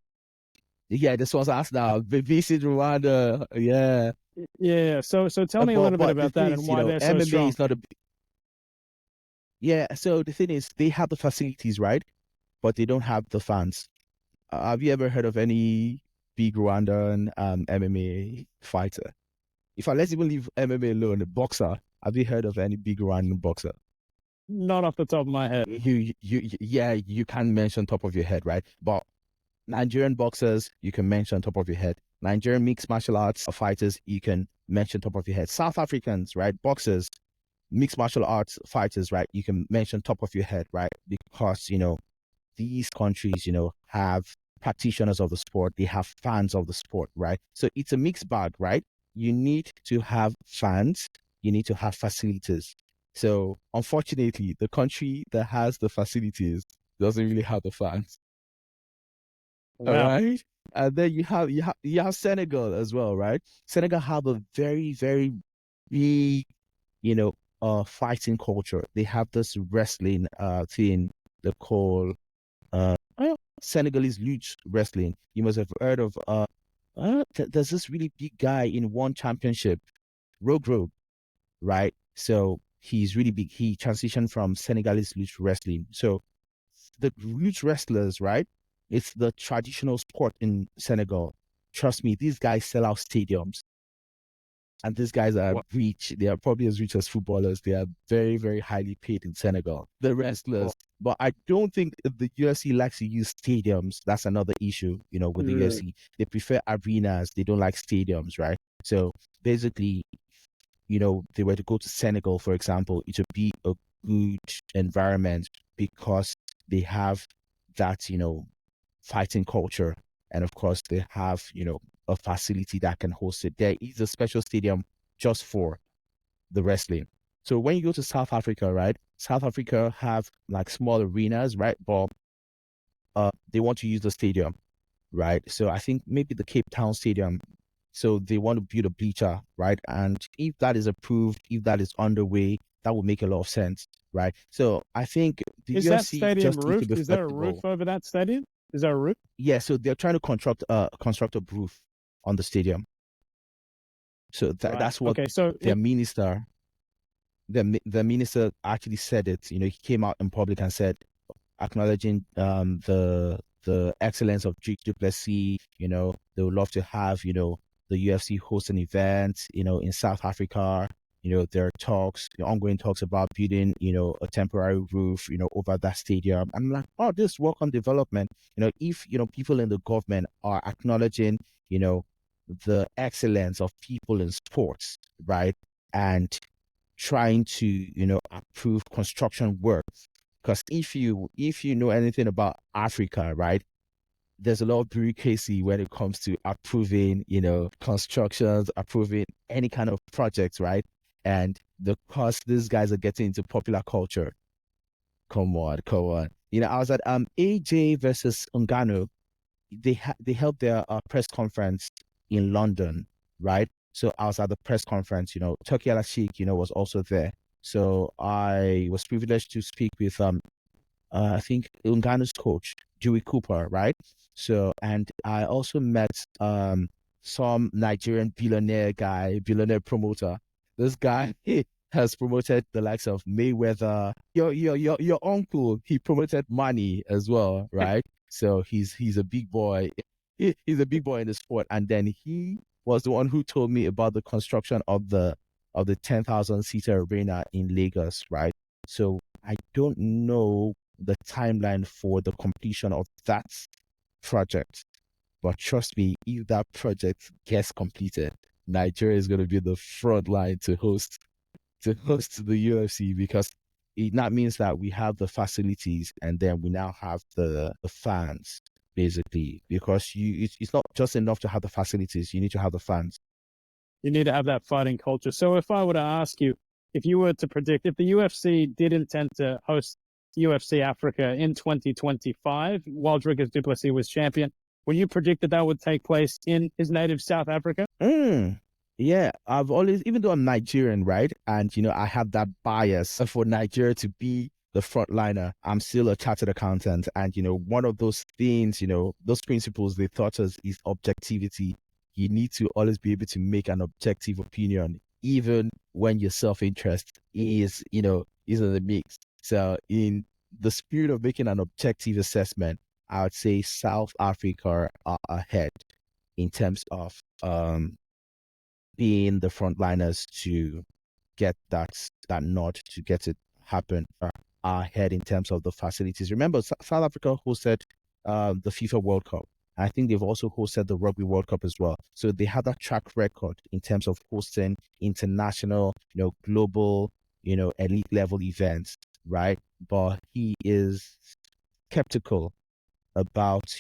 Yeah, this was us now. Visit Rwanda. Yeah. Yeah, so tell me a little bit But the about thing that and is, why they're so MMA strong. is not a, yeah. So the thing is, they have the facilities, right? But they don't have the fans. Have you ever heard of any big Rwandan MMA fighter? In fact, let's even leave MMA alone. A boxer. Have you heard of any big Rwandan boxer? Not off the top of my head. Yeah, you can mention top of your head, right? But Nigerian boxers, you can mention top of your head. Nigerian mixed martial arts fighters, you can mention top of your head. South Africans, right? Boxers, mixed martial arts fighters, right? You can mention top of your head, right? Because, these countries, have practitioners of the sport, they have fans of the sport, right? So it's a mixed bag, right? You need to have fans, you need to have facilities. So unfortunately, the country that has the facilities doesn't really have the fans. All Wow. right. And then you have Senegal as well, right? Senegal have a very, very big, fighting culture. They have this wrestling thing they call Senegalese luge wrestling. You must have heard of there's this really big guy in one championship, Rogue, right? So he's really big. He transitioned from Senegalese luge wrestling. So the luge wrestlers, right? It's the traditional sport in Senegal. Trust me, these guys sell out stadiums. And these guys are What? rich. They are probably as rich as footballers. They are very, very highly paid in Senegal. The wrestlers. But I don't think if the UFC likes to use stadiums. That's another issue, with the Mm. UFC. They prefer arenas. They don't like stadiums, right? So basically, they were to go to Senegal, for example, it would be a good environment because they have that, fighting culture. And of course, they have, a facility that can host it. There is a special stadium just for the wrestling. So when you go to South Africa, right? South Africa have like small arenas, right? But they want to use the stadium, right? So I think maybe the Cape Town Stadium. So they want to build a bleacher, right? And if that is approved, if that is underway, that would make a lot of sense, right? So I think the Is that UFC stadium just need to roofed? be Is there a roof flexible. over that stadium? Is there a roof? Yeah, so they're trying to construct a roof on the stadium. So Right. that's what Okay. So their minister, the minister actually said it. He came out in public and said, acknowledging the excellence of Duke Duplessis. They would love to have the UFC host an event in South Africa. There are talks, ongoing talks about building a temporary roof over that stadium. I'm like, oh, this work on development. If people in the government are acknowledging the excellence of people in sports, right, and trying to approve construction work, because if you know anything about Africa, right, there's a lot of bureaucracy when it comes to approving constructions, approving any kind of projects, right? And the cost these guys are getting into popular culture, come on. I was at AJ versus Ungano. They held their press conference in London, right? So I was at the press conference. Turkey Al Sheikh, was also there. So I was privileged to speak with I think Ungana's coach, Dewey Cooper, right? So and I also met some Nigerian billionaire promoter This guy has promoted the likes of Mayweather. Your uncle, he promoted Money as well, right? So he's a big boy. He's a big boy in the sport. And then he was the one who told me about the construction of the 10,000 seater arena in Lagos, right? So I don't know the timeline for the completion of that project. But trust me, if that project gets completed, Nigeria is going to be the front line to host the UFC because that means that we have the facilities and then we now have the fans basically because it's not just enough to have the facilities, you need to have the fans. You need to have that fighting culture. So if I were to ask you, if you were to predict, if the UFC did intend to host UFC Africa in 2025, while Dricus du Plessis was champion, would you predict that that would take place in his native South Africa? Yeah, I've always, even though I'm Nigerian, right? And, I have that bias for Nigeria to be the frontliner. I'm still a chartered accountant. And, one of those things, those principles they taught us is objectivity. You need to always be able to make an objective opinion, even when your self-interest is in the mix. So in the spirit of making an objective assessment, I would say South Africa are ahead in terms of being the frontliners to get that nod to get it happen ahead in terms of the facilities. Remember, South Africa hosted the FIFA World Cup. I think they've also hosted the Rugby World Cup as well. So they have that track record in terms of hosting international, global, elite level events, right? But he is skeptical about,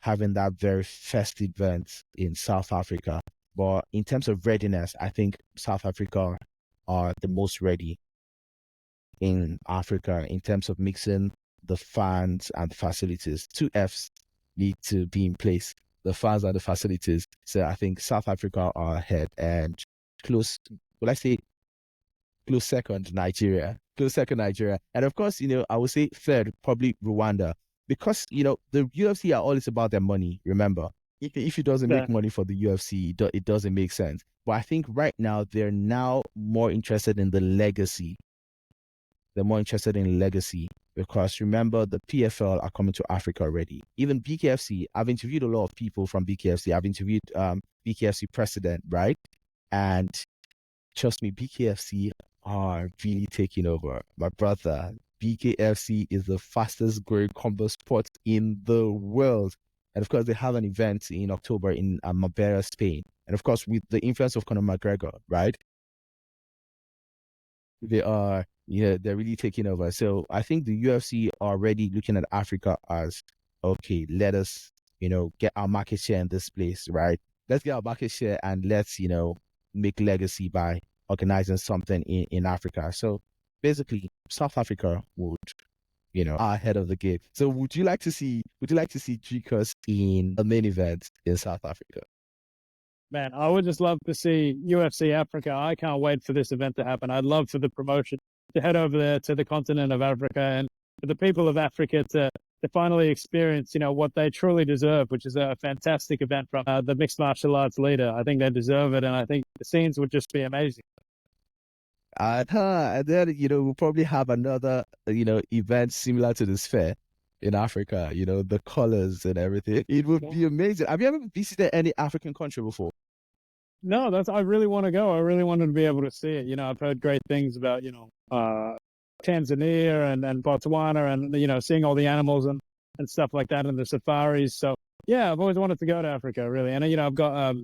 having that very first event in South Africa. But in terms of readiness, I think South Africa are the most ready in Africa in terms of mixing the fans and facilities. Two Fs need to be in place, the fans and the facilities. So I think South Africa are ahead and close, well, I say close second, Nigeria. Close second, Nigeria. And of course, I would say third, probably Rwanda. Because, the UFC are always about their money, remember. If it doesn't make money for the UFC, it doesn't make sense. But I think right now, they're now more interested in the legacy. They're more interested in legacy because remember, the PFL are coming to Africa already. Even BKFC, I've interviewed a lot of people from BKFC. I've interviewed BKFC president, right? And trust me, BKFC are really taking over. My brother, BKFC is the fastest growing combat sport in the world. And of course, they have an event in October in Marbella, Spain. And of course, with the influence of Conor McGregor, right? They're really taking over. So I think the UFC are already looking at Africa as, okay, let us, get our market share in this place, right? Let's get our market share and let's, make legacy by organizing something in Africa. So basically, South Africa would, are ahead of the game. So would you like to see Dricus in a main event in South Africa? Man, I would just love to see UFC Africa. I can't wait for this event to happen. I'd love for the promotion to head over there to the continent of Africa and for the people of Africa to finally experience, what they truly deserve, which is a fantastic event from the mixed martial arts leader. I think they deserve it, and I think the scenes would just be amazing. And then, we'll probably have another, event similar to this fair in Africa, the colors and everything. It would be amazing. Have you ever visited any African country before? No, I really want to go. I really wanted to be able to see it. I've heard great things about, Tanzania and Botswana and, seeing all the animals and stuff like that and the safaris. So yeah, I've always wanted to go to Africa really. And, I've got,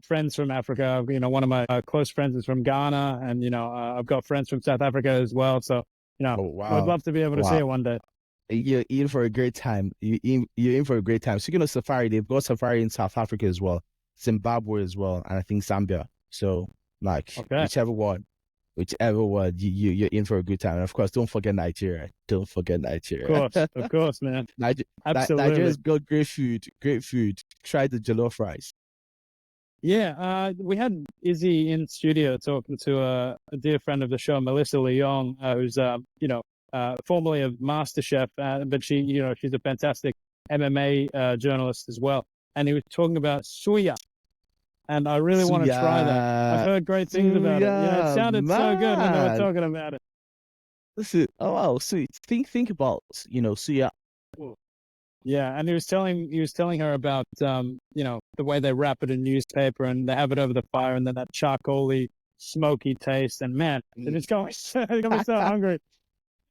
friends from Africa. One of my close friends is from Ghana and, I've got friends from South Africa as well. So, Oh, wow. I would love to be able to see it one day. You're in for a great time. You're in for a great time. Speaking of safari, they've got safari in South Africa as well, Zimbabwe as well, and I think Zambia. So, Okay. whichever one, you're in for a good time. And of course, don't forget Nigeria. Don't forget Nigeria. Of course, man. Absolutely. Nigeria's got great food. Great food. Try the jollof rice. Yeah, we had Izzy in studio talking to a dear friend of the show, Melissa Leong, who's formerly a master chef, but she's a fantastic MMA journalist as well. And he was talking about suya. and I really want to try that. I've Suya, heard great things about it. You know, it Suya, sounded so good when they were man. talking about it. Listen, oh wow, so think about Suya. Yeah, and he was telling her about the way they wrap it in newspaper and they have it over the fire and then that charcoaly, smoky taste. And man, it just got me it got me so hungry.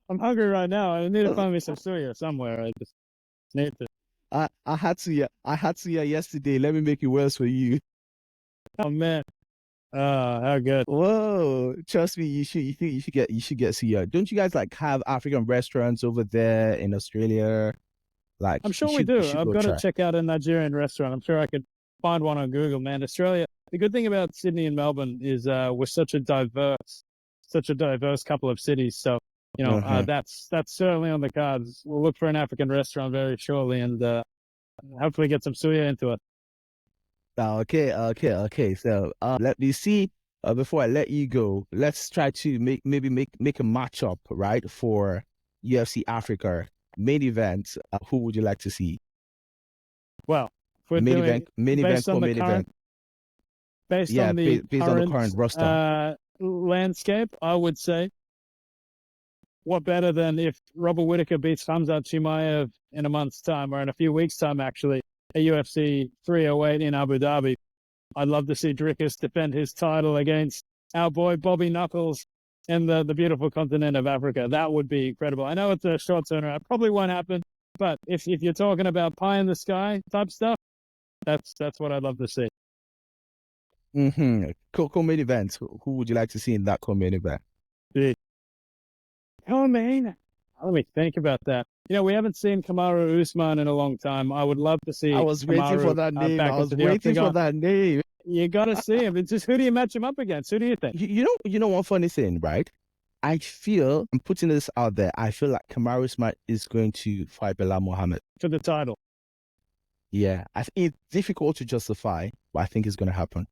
I'm hungry right now. I need to find me some suya somewhere. I just need to. I had Suya yesterday. Let me make it worse for you. Oh man, how good. Whoa, trust me, you should get Suya. Don't you guys like have African restaurants over there in Australia? Like I'm you sure we should you do. should I've go got to try. check out a Nigerian restaurant. I'm sure I could find one on Google. Man, Australia. The good thing about Sydney and Melbourne is we're such a diverse couple of cities. So Uh-huh. that's certainly on the cards. We'll look for an African restaurant very shortly and hopefully get some suya into it. Okay. So let me see. Before I let you go, let's try to make a matchup, right, for UFC Africa main event. Who would you like to see? Well, if we're doing Main event, based on the co-main current event. based Yeah, on the based on the current current roster. landscape, I would say what better than if Robert Whitaker beats Hamzat Chimaev in a month's time or in a few weeks' time, actually, at UFC 308 in Abu Dhabi. I'd love to see Drickus defend his title against our boy Bobby Knuckles in the beautiful continent of Africa. That would be incredible. I know it's a short turnaround. Probably won't happen. But if you're talking about pie in the sky type stuff, that's what I'd love to see. Mm-hmm. Co-main event. Who would you like to see in that co-main event? Oh, man. Let me think about that. We haven't seen Kamaru Usman in a long time. I would love to I see was waiting for Kamaru that name. back I into was the waiting for octagon. that name. You got to see him. It's just who do you match him up against? Who do you think? You know one funny thing, right? I feel I'm putting this out there. I feel like Kamaru Smart is going to fight Bilal Muhammad. For the title. Yeah, I think it's difficult to justify, but I think it's going to happen.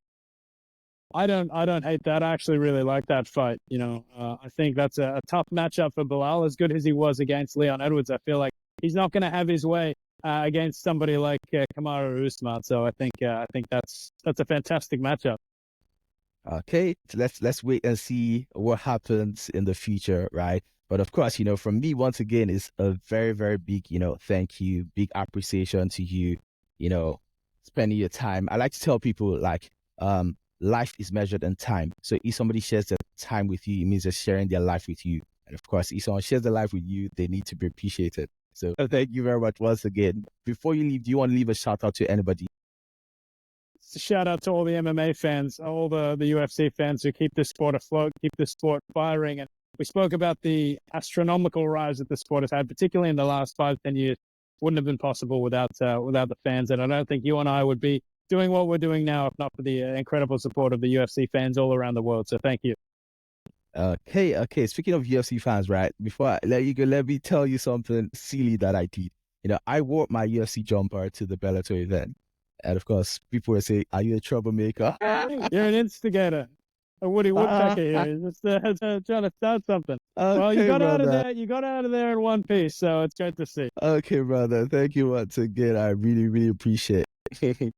I don't hate that. I actually really like that fight. I think that's a tough matchup for Bilal. As good as he was against Leon Edwards, I feel like he's not going to have his way against somebody like Kamaru Usman. So I think that's a fantastic matchup. Okay, so let's wait and see what happens in the future, right? But of course, from me once again, it's a very, very big, thank you, big appreciation to you, you know, spending your time. I like to tell people like, life is measured in time. So if somebody shares their time with you, it means they're sharing their life with you. And of course, if someone shares their life with you, they need to be appreciated. So thank you very much once again. Before you leave, do you want to leave a shout out to anybody? Shout out to all the MMA fans, all the UFC fans who keep this sport afloat, keep this sport firing. And we spoke about the astronomical rise that the sport has had, particularly in the last 5-10 years. Wouldn't have been possible without the fans. And I don't think you and I would be doing what we're doing now if not for the incredible support of the UFC fans all around the world. So thank you. Okay. Speaking of UFC fans, right? Before I let you go, let me tell you something silly that I did. I wore my UFC jumper to the Bellator event. And of course, people were saying, "Are you a troublemaker?" You're an instigator, a Woody Woodpecker here. He's just trying to start something. Well, you Okay, got out of brother. there. You got out of there in one piece, so it's great to see. Okay, brother. Thank you once again. I really, really appreciate it.